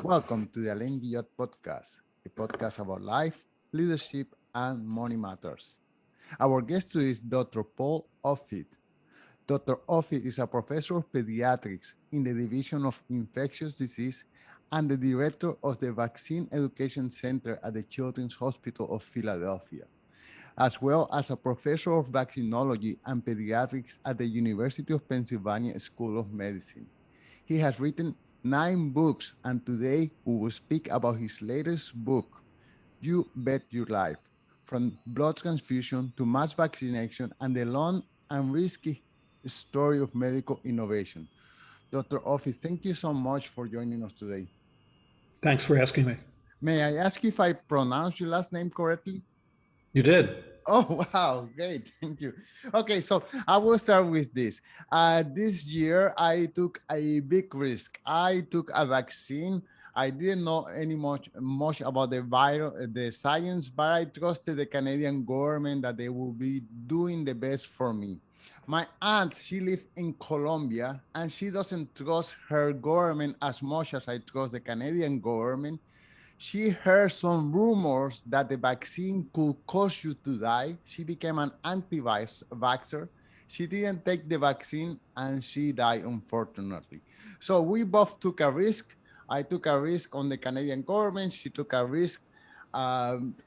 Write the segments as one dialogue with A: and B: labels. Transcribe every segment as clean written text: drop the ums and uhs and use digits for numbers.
A: Welcome to the Allan podcast, a podcast about life, leadership, and money matters. Our guest today is Dr. Paul Offit. Dr. Offit is a professor of pediatrics in the Division of Infectious Disease and the director of the Vaccine Education Center at the Children's Hospital of Philadelphia, as well as a professor of vaccinology and pediatrics at the University of Pennsylvania School of Medicine. He has written 9 books, and today we will speak about his latest book, You Bet Your Life, from blood transfusion to mass vaccination and the long and risky story of medical innovation. Dr. Offit, thank you so much for joining us today.
B: Thanks for asking me.
A: May I ask if I pronounced your last name correctly?
B: You did.
A: Oh, wow. Great. Thank you. Okay, so I will start with this. This year, I took a big risk. I took a vaccine. I didn't know much about the science, but I trusted the Canadian government that they will be doing the best for me. My aunt, she lives in Colombia, and she doesn't trust her government as much as I trust the Canadian government. She heard some rumors that the vaccine could cause you to die. She became an anti-vaxxer. She didn't take the vaccine and she died, unfortunately. So we both took a risk. I took a risk on the Canadian government. She took a risk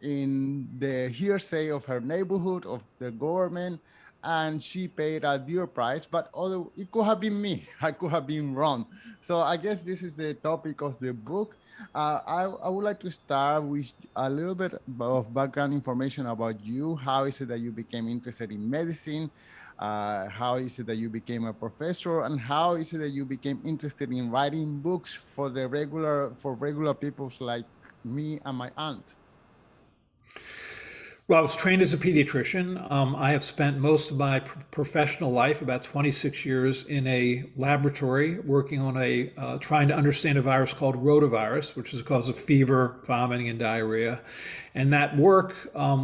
A: in the hearsay of her neighborhood, of the government, and she paid a dear price, but it could have been me. I could have been wrong. So I guess this is the topic of the book. I would like to start with a little bit of background information about you. How is it that you became interested in medicine? How is it that you became a professor? And how is it that you became interested in writing books for regular people like me and my aunt?
B: Well, I was trained as a pediatrician. I have spent most of my professional life, about 26 years, in a laboratory working on trying to understand a virus called rotavirus, which is a cause of fever, vomiting, and diarrhea. And that work,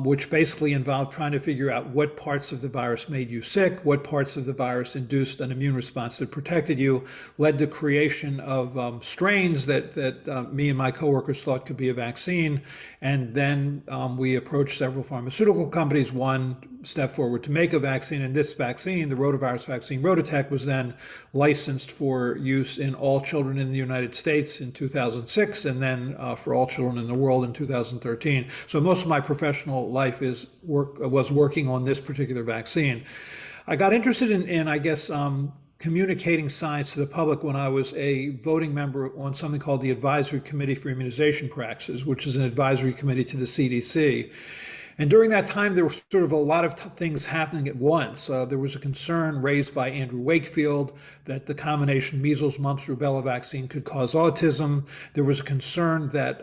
B: which basically involved trying to figure out what parts of the virus made you sick, what parts of the virus induced an immune response that protected you, led to creation of strains that me and my coworkers thought could be a vaccine. And then we approached several pharmaceutical companies, one step forward to make a vaccine, and this vaccine, the rotavirus vaccine, Rototec, was then licensed for use in all children in the United States in 2006, and then for all children in the world in 2013. So most of my professional life was working on this particular vaccine. I got interested in I guess, communicating science to the public when I was a voting member on something called the Advisory Committee for Immunization Practices, which is an advisory committee to the CDC. And during that time, there were sort of a lot of things happening at once. There was a concern raised by Andrew Wakefield that the combination measles, mumps, rubella vaccine could cause autism. There was a concern that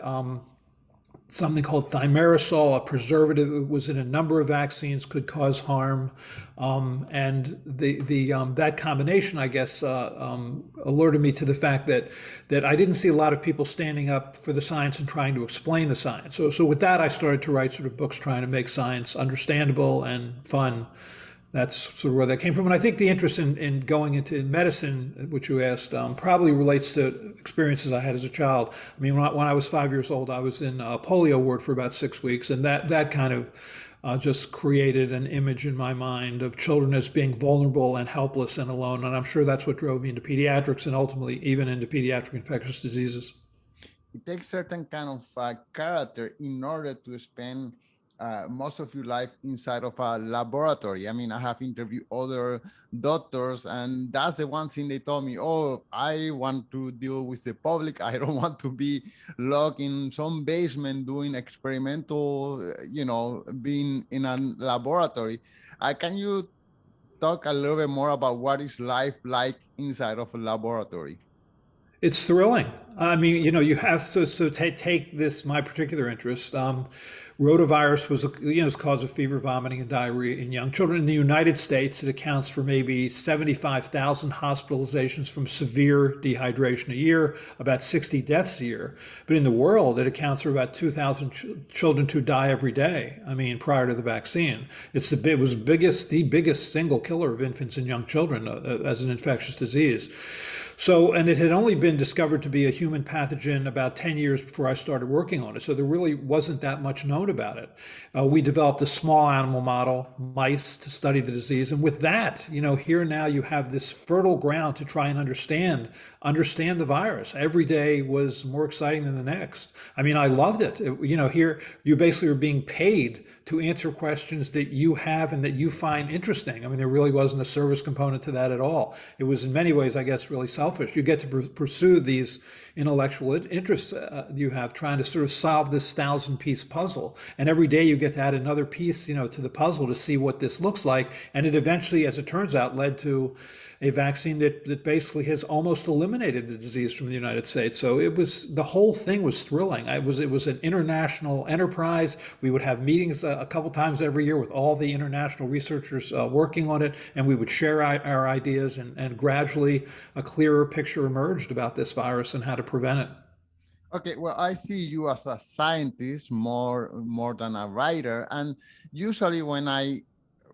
B: something called thimerosal, a preservative that was in a number of vaccines, could cause harm. And that combination, I guess, alerted me to the fact that I didn't see a lot of people standing up for the science and trying to explain the science. So with that, I started to write sort of books trying to make science understandable and fun. That's sort of where that came from. And I think the interest in going into medicine, which you asked, probably relates to experiences I had as a child. I mean, when I was 5 years old, I was in a polio ward for about 6 weeks, and that kind of just created an image in my mind of children as being vulnerable and helpless and alone. And I'm sure that's what drove me into pediatrics and ultimately even into pediatric infectious diseases.
A: It takes certain kind of character in order to spend most of your life inside of a laboratory. I mean, I have interviewed other doctors, and that's the one thing they told me, oh, I want to deal with the public. I don't want to be locked in some basement doing experimental, being in a laboratory. Can you talk a little bit more about what is life like inside of a laboratory?
B: It's thrilling. I mean, you have take this, my particular interest. Rotavirus was, it's cause of fever, vomiting, and diarrhea in young children. In the United States, it accounts for maybe 75,000 hospitalizations from severe dehydration a year, about 60 deaths a year. But in the world, it accounts for about 2,000 children who die every day. I mean, prior to the vaccine, it was the biggest single killer of infants and young children as an infectious disease. So, and it had only been discovered to be a human pathogen about 10 years before I started working on it. So there really wasn't that much known about it. We developed a small animal model, mice, to study the disease. And with that, here now you have this fertile ground to try and understand the virus. Every day was more exciting than the next. I mean, I loved it. Here you basically are being paid to answer questions that you have and that you find interesting. I mean, there really wasn't a service component to that at all. It was in many ways, I guess, really selfish. You get to pursue these intellectual interests you have, trying to sort of solve this 1,000-piece puzzle. And every day you get to add another piece, to the puzzle to see what this looks like. And it eventually, as it turns out, led to a vaccine that basically has almost eliminated the disease from the United States. So the whole thing was thrilling. It was an international enterprise. We would have meetings a couple times every year with all the international researchers working on it, and we would share our ideas, and gradually a clearer picture emerged about this virus and how to prevent it.
A: Okay, well, I see you as a scientist more than a writer, and usually when I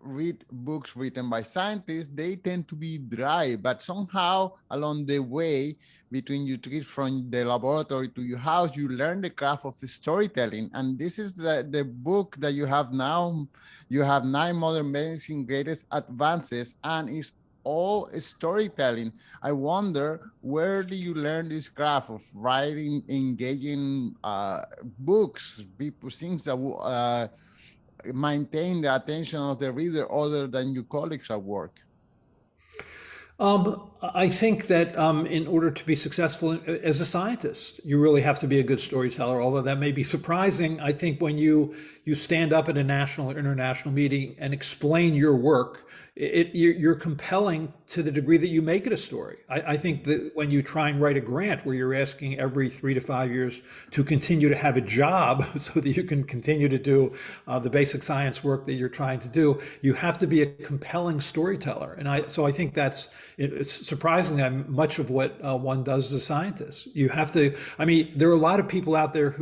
A: read books written by scientists, they tend to be dry, but somehow along the way between you trip from the laboratory to your house, you learn the craft of storytelling. And this is the book that you have now. You have 9 Modern Medicine Greatest Advances, and it's all storytelling. I wonder, where do you learn this craft of writing, engaging books, people, things that maintain the attention of the reader other than your colleagues at work?
B: I think that in order to be successful as a scientist, you really have to be a good storyteller, although that may be surprising. I think when you stand up at a national or international meeting and explain your work, you're compelling to the degree that you make it a story. I think that when you try and write a grant where you're asking every 3 to 5 years to continue to have a job so that you can continue to do the basic science work that you're trying to do, you have to be a compelling storyteller. And so I think it's surprisingly much of what one does as a scientist. You have to, I mean, there are a lot of people out there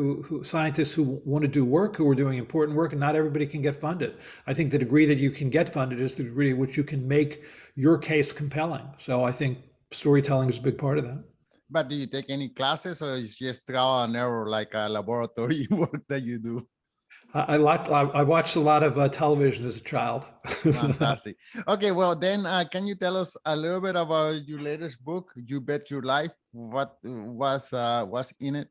B: scientists who want to do work, who are doing important work, and not everybody can get funded. I think the degree that you can get funded is the degree at which you can make your case compelling. So I think storytelling is a big part of that.
A: But do you take any classes, or is just trial and error, like a laboratory work that you do?
B: I watched a lot of television as a child.
A: Fantastic. Okay, well then, can you tell us a little bit about your latest book, You Bet Your Life? What was in it?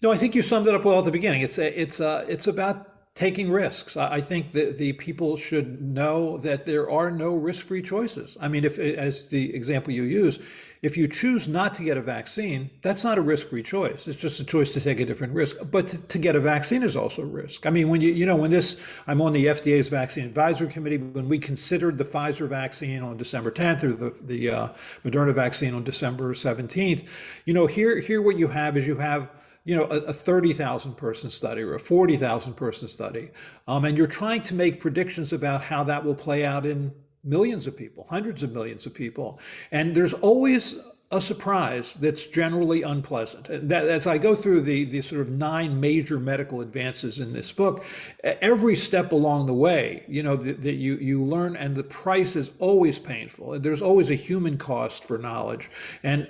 B: No, I think you summed it up well at the beginning. It's about taking risks. I think that the people should know that there are no risk-free choices. I mean, as the example you use, if you choose not to get a vaccine, that's not a risk-free choice. It's just a choice to take a different risk. But to get a vaccine is also a risk. I mean, when I'm on the FDA's Vaccine Advisory Committee, when we considered the Pfizer vaccine on December 10th or the Moderna vaccine on December 17th, here what you have is a 30,000 person study or a 40,000 person study. And you're trying to make predictions about how that will play out in millions of people, hundreds of millions of people. And there's always a surprise that's generally unpleasant. As I go through the sort of 9 major medical advances in this book, every step along the way, that you learn, and the price is always painful. There's always a human cost for knowledge, and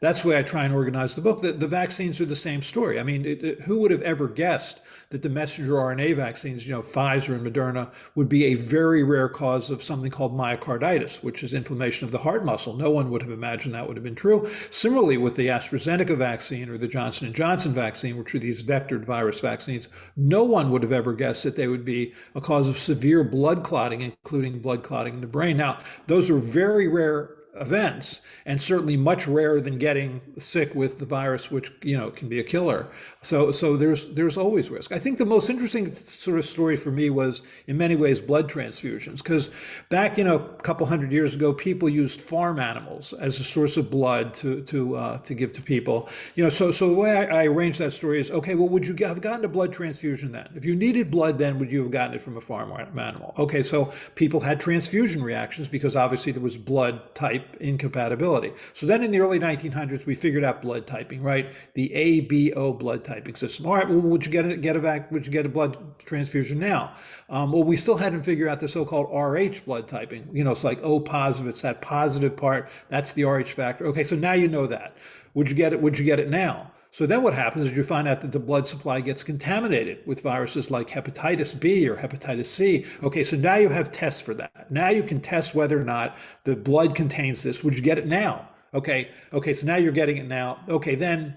B: that's the way I try and organize the book. The vaccines are the same story. I mean, who would have ever guessed that the messenger RNA vaccines, Pfizer and Moderna, would be a very rare cause of something called myocarditis, which is inflammation of the heart muscle? No one would have imagined that would have been true. Similarly, with the AstraZeneca vaccine or the Johnson & Johnson vaccine, which are these vectored virus vaccines, no one would have ever guessed that they would be a cause of severe blood clotting, including blood clotting in the brain. Now, those are very rare events, and certainly much rarer than getting sick with the virus, which can be a killer. So there's always risk. I think the most interesting sort of story for me was, in many ways, blood transfusions, because back a couple hundred years ago, people used farm animals as a source of blood to give to people. So the way I arranged that story is, okay, well, would you have gotten a blood transfusion then? If you needed blood then, would you have gotten it from a farm animal? Okay, so people had transfusion reactions because obviously there was blood type type incompatibility. So then in the early 1900s, we figured out blood typing, right? The ABO blood typing system. All right, well, would you get a blood transfusion now? Well, we still hadn't figured out the so-called RH blood typing. It's like O positive. It's that positive part. That's the RH factor. Okay, so now you know that. Would you get it? Would you get it now? So then what happens is you find out that the blood supply gets contaminated with viruses like hepatitis B or hepatitis C. Okay, so now you have tests for that. Now you can test whether or not the blood contains this. Would you get it now? Okay, so now you're getting it now. Okay, then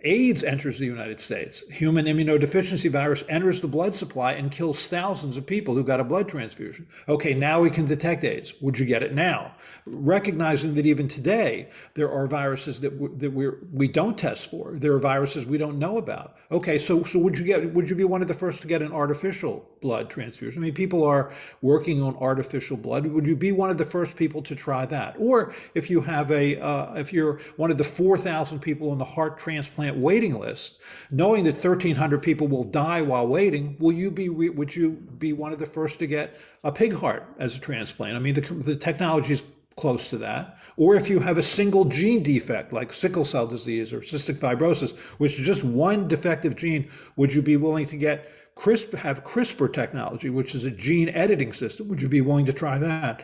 B: AIDS enters the United States. Human immunodeficiency virus enters the blood supply and kills thousands of people who got a blood transfusion. Okay, now we can detect AIDS. Would you get it now? Recognizing that even today, there are viruses that we don't test for. There are viruses we don't know about. Okay, so would you be one of the first to get an artificial blood transfusion? I mean, people are working on artificial blood. Would you be one of the first people to try that? Or if you have if you're one of the 4,000 people on the heart transplant waiting list, knowing that 1,300 people will die while waiting, would you be one of the first to get a pig heart as a transplant? I mean, the technology is close to that. Or if you have a single gene defect like sickle cell disease or cystic fibrosis, which is just one defective gene, would you be willing to have CRISPR technology, which is a gene editing system? Would you be willing to try that?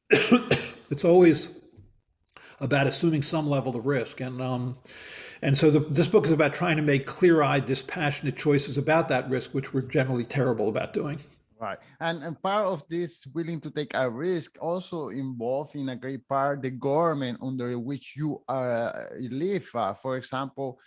B: It's always about assuming some level of risk. And so this book is about trying to make clear-eyed, dispassionate choices about that risk, which we're generally terrible about doing.
A: Right. And part of this willing to take a risk also involve in a great part the government under which you live. For example,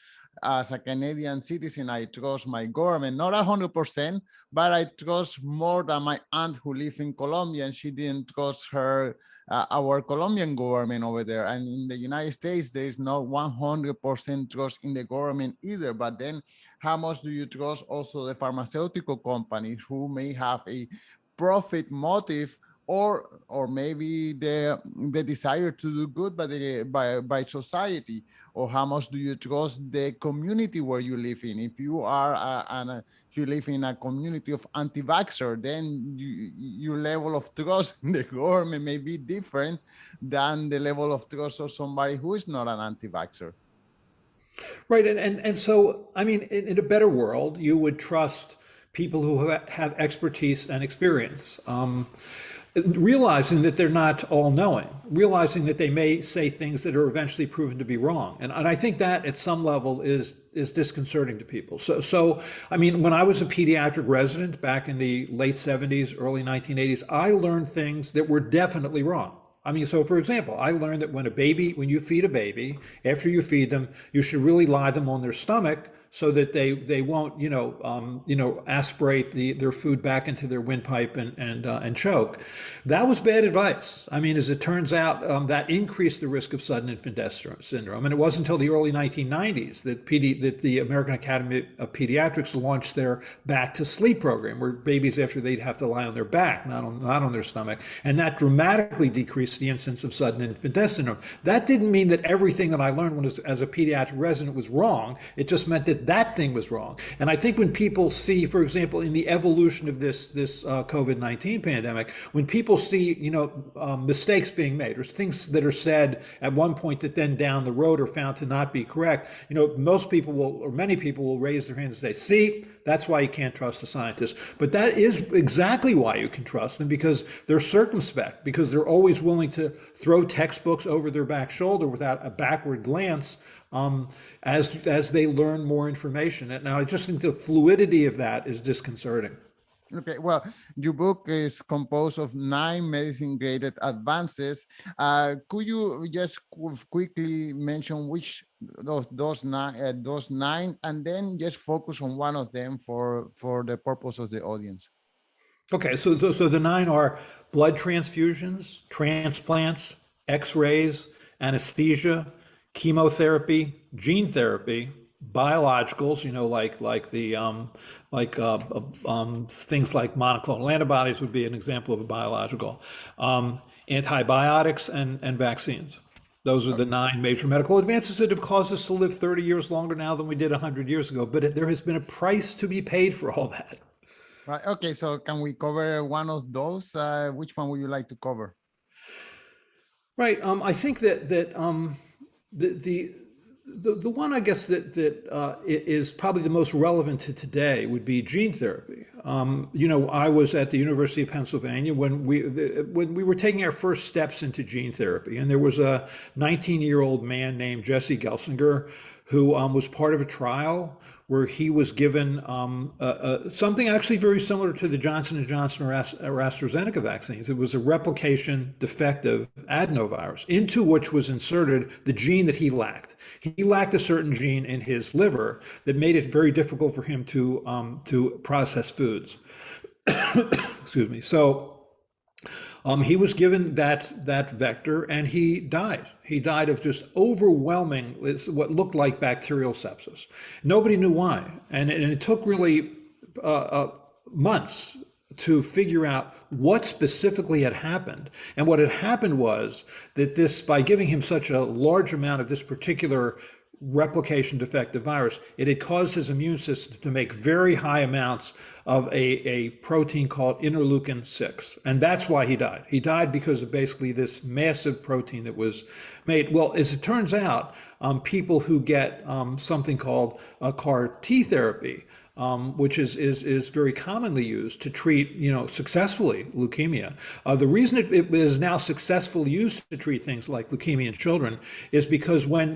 A: as a Canadian citizen, I trust my government, not 100%, but I trust more than my aunt who lives in Colombia, and she didn't trust our Colombian government over there. And in the United States, there is not 100% trust in the government either. But then how much do you trust also the pharmaceutical companies who may have a profit motive, or maybe the desire to do good by society? Or how much do you trust the community where you live in? If you if you live in a community of anti-vaxxer, then your level of trust in the government may be different than the level of trust of somebody who is not an anti-vaxxer.
B: Right, and so, I mean, in a better world, you would trust people who have expertise and experience, realizing that they're not all-knowing, realizing that they may say things that are eventually proven to be wrong. And I think that at some level is disconcerting to people. So I mean, when I was a pediatric resident back in the late 70s, early 1980s, I learned things that were definitely wrong. I mean, so for example, I learned that when you feed a baby, after you feed them, you should really lie them on their stomach so that they won't aspirate their food back into their windpipe and choke. That was bad advice. I mean, as it turns out, that increased the risk of sudden infant death syndrome. And it wasn't until the early 1990s that the American Academy of Pediatrics launched their Back to Sleep program, where babies, after they'd have to lie on their back, not on their stomach, and that dramatically decreased the incidence of sudden infant death syndrome. That didn't mean that everything that I learned as a pediatric resident was wrong. It just meant that thing was wrong. And I think when people see, for example, in the evolution of this COVID-19 pandemic, when people see mistakes being made or things that are said at one point that then down the road are found to not be correct, most people many people will raise their hands and say, see, that's why you can't trust the scientists. But that is exactly why you can trust them, because they're circumspect, because they're always willing to throw textbooks over their back shoulder without a backward glance as they learn more information. And now I just think the fluidity of that is disconcerting.
A: Okay, well, your book is composed of 9 medicine-graded advances. Could you just quickly mention which of those nine, and then just focus on one of them for the purpose of the audience?
B: Okay, so the 9 are blood transfusions, transplants, X-rays, anesthesia, chemotherapy, gene therapy, biologicals, things like monoclonal antibodies would be an example of a biological, antibiotics, and vaccines. Those are the 9 major medical advances that have caused us to live 30 years longer now than we did 100 years ago. But there has been a price to be paid for all that.
A: Right. Okay. So can we cover one of those? Which one would you like to cover?
B: Right. I think that the the one I guess that is probably the most relevant to today would be gene therapy. I was at the University of Pennsylvania when we were taking our first steps into gene therapy, and there was a 19-year-old man named Jesse Gelsinger who was part of a trial where he was given something actually very similar to the Johnson and Johnson or AstraZeneca vaccines. It was a replication defective adenovirus into which was inserted the gene that he lacked. He lacked a certain gene in his liver that made it very difficult for him to process foods. Excuse me. So he was given that vector, and he died. He died of just overwhelming, what looked like bacterial sepsis. Nobody knew why, and it took really months to figure out what specifically had happened. And what had happened was that by giving him such a large amount of this particular replication defective virus, it had caused his immune system to make very high amounts of a protein called interleukin 6. And that's why he died. He died because of basically this massive protein that was made. Well, as it turns out, people who get something called CAR T therapy, which is very commonly used to treat, successfully leukemia. The reason it is now successfully used to treat things like leukemia in children is because when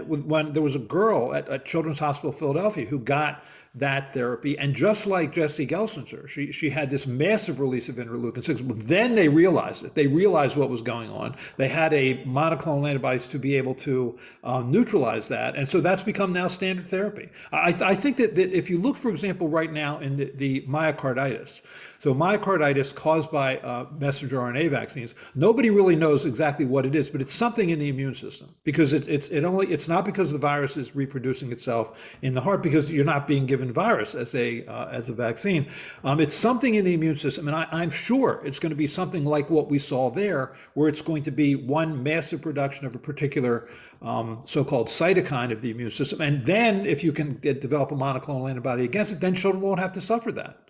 B: there was a girl at Children's Hospital Philadelphia who got that therapy, and just like Jesse Gelsinger, she had this massive release of interleukin 6. But then they realized it. They realized what was going on. They had a monoclonal antibodies to be able to neutralize that, and so that's become now standard therapy. I think that if you look, for example, right now in the myocarditis. So myocarditis caused by messenger RNA vaccines, nobody really knows exactly what it is, but it's something in the immune system, because it's not because the virus is reproducing itself in the heart, because you're not being given virus as a vaccine. It's something in the immune system, and I'm sure it's going to be something like what we saw there, where it's going to be one massive production of a particular so-called cytokine of the immune system, and then if you can develop a monoclonal antibody against it, then children won't have to suffer that.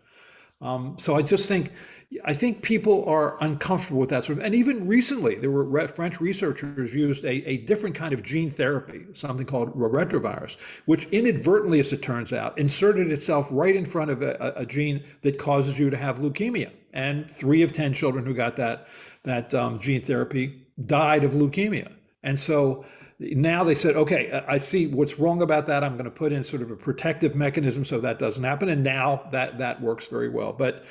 B: So I think people are uncomfortable with that sort of, and even recently there were French researchers used a different kind of gene therapy, something called rotavirus, which inadvertently, as it turns out, inserted itself right in front of a gene that causes you to have leukemia. And 3 of 10 children who got that gene therapy died of leukemia. And so now they said, okay, I see what's wrong about that. I'm going to put in sort of a protective mechanism so that doesn't happen. And now that works very well. But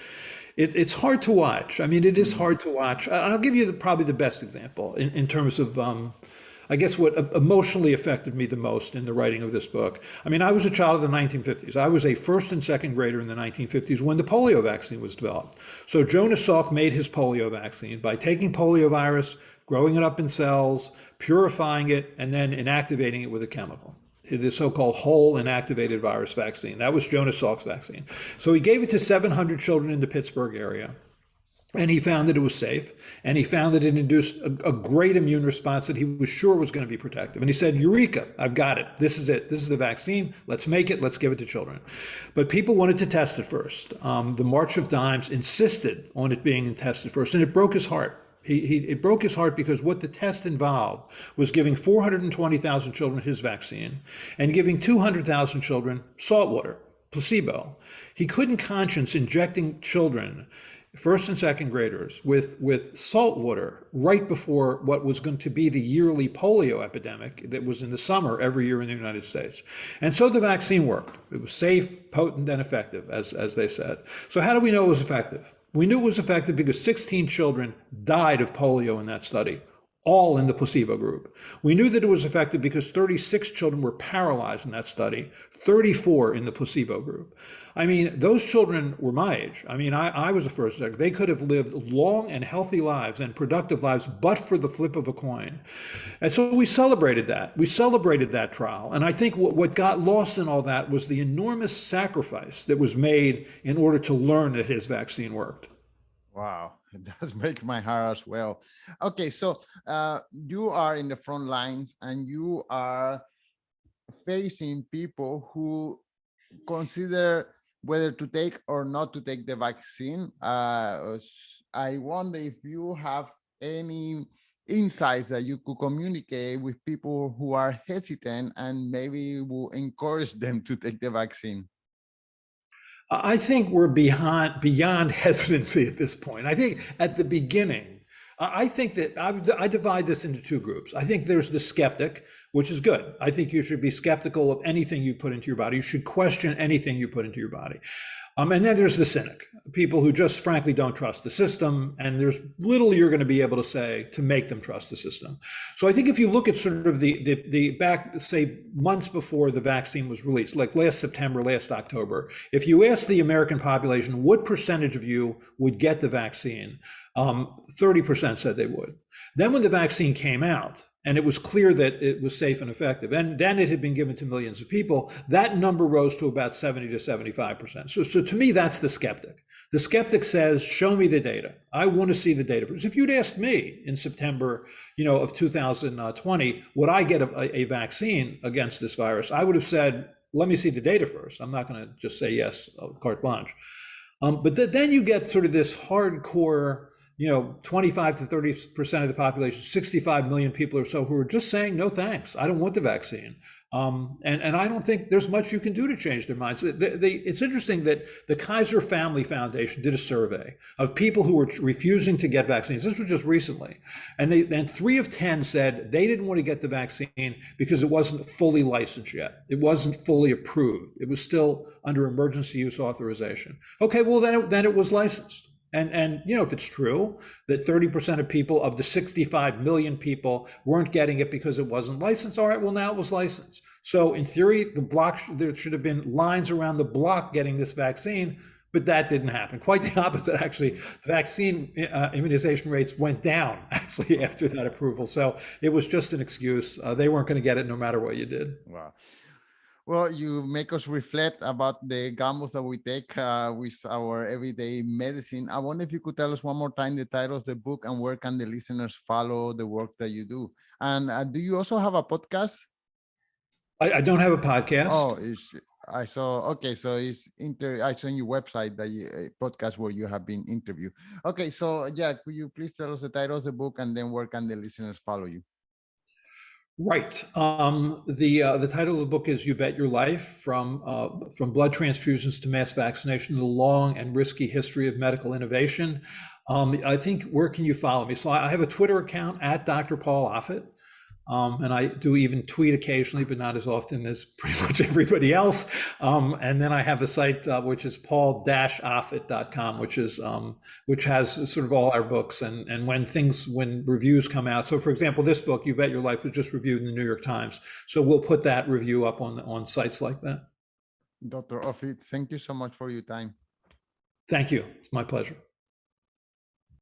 B: it's hard to watch. I mean, it is hard to watch. I'll give you probably the best example in terms of, I guess, what emotionally affected me the most in the writing of this book. I mean, I was a child of the 1950s. I was a first and second grader in the 1950s when the polio vaccine was developed. So Jonas Salk made his polio vaccine by taking polio virus, growing it up in cells, purifying it, and then inactivating it with a chemical, the so-called whole inactivated virus vaccine. That was Jonas Salk's vaccine. So he gave it to 700 children in the Pittsburgh area. And he found that it was safe, and he found that it induced a great immune response that he was sure was going to be protective. And he said, Eureka, I've got it. This is it. This is the vaccine. Let's make it. Let's give it to children. But people wanted to test it first. The March of Dimes insisted on it being tested first, and it broke his heart. It broke his heart because what the test involved was giving 420,000 children his vaccine and giving 200,000 children salt water, placebo. He couldn't conscience injecting children, first and second graders, with salt water right before what was going to be the yearly polio epidemic that was in the summer every year in the United States. And so the vaccine worked. It was safe, potent, and effective, as they said. So how do we know it was effective? We knew it was effective because 16 children died of polio in that study, all in the placebo group. We knew that it was effective because 36 children were paralyzed in that study, 34 in the placebo group. I mean, those children were my age. I mean, I was a first second. They could have lived long and healthy lives and productive lives, but for the flip of a coin. And so we celebrated that. We celebrated that trial. And I think what got lost in all that was the enormous sacrifice that was made in order to learn that his vaccine worked.
A: Wow, it does break my heart as well. Okay, so you are in the front lines and you are facing people who consider whether to take or not to take the vaccine. I wonder if you have any insights that you could communicate with people who are hesitant and maybe will encourage them to take the vaccine?
B: I think we're beyond hesitancy at this point. I think at the beginning, I think that I divide this into two groups. I think there's the skeptic, which is good. I think you should be skeptical of anything you put into your body. You should question anything you put into your body. And then there's the cynic, people who just frankly don't trust the system, and there's little you're going to be able to say to make them trust the system. So I think if you look at sort of the back, say, months before the vaccine was released, like last September, last October, if you asked the American population what percentage of you would get the vaccine, 30% said they would. Then when the vaccine came out, and it was clear that it was safe and effective, and then it had been given to millions of people, that number rose to about 70 to 75%. So to me, that's the skeptic. The skeptic says, show me the data. I want to see the data. If you'd asked me in September, of 2020, would I get a vaccine against this virus? I would have said, let me see the data first. I'm not going to just say yes, carte blanche. But then you get sort of this hardcore, 25 to 30% of the population, 65 million people or so, who are just saying, no, thanks, I don't want the vaccine. And I don't think there's much you can do to change their minds. It's interesting that the Kaiser Family Foundation did a survey of people who were refusing to get vaccines. This was just recently. And 3 of 10 said they didn't want to get the vaccine because it wasn't fully licensed yet. It wasn't fully approved. It was still under emergency use authorization. Okay, well, then it was licensed. And if it's true that 30% of people, of the 65 million people, weren't getting it because it wasn't licensed, all right, well, now it was licensed. So in theory, there should have been lines around the block getting this vaccine, but that didn't happen. Quite the opposite, actually. The vaccine immunization rates went down, actually, after that approval. So it was just an excuse. They weren't going to get it no matter what you did.
A: Wow. Well, you make us reflect about the gambles that we take with our everyday medicine. I wonder if you could tell us one more time the title of the book and where can the listeners follow the work that you do. And do you also have a podcast?
B: I don't have a podcast.
A: Oh, I saw. Okay, so I saw on your website that a podcast where you have been interviewed. Okay, so yeah, could you please tell us the title of the book and then where can the listeners follow you?
B: Right. The title of the book is "You Bet Your Life: From Blood Transfusions to Mass Vaccination: The Long and Risky History of Medical Innovation." I think, where can you follow me? So I have a Twitter account at Dr. Paul Offit, and I do even tweet occasionally, but not as often as pretty much everybody else. And then I have a site which is paul-offit.com, which has sort of all our books and when reviews come out. So for example, this book, You Bet Your Life, was just reviewed in the New York Times. So we'll put that review up on sites like that.
A: Dr. Offit, thank you so much for your time.
B: Thank you. It's my pleasure.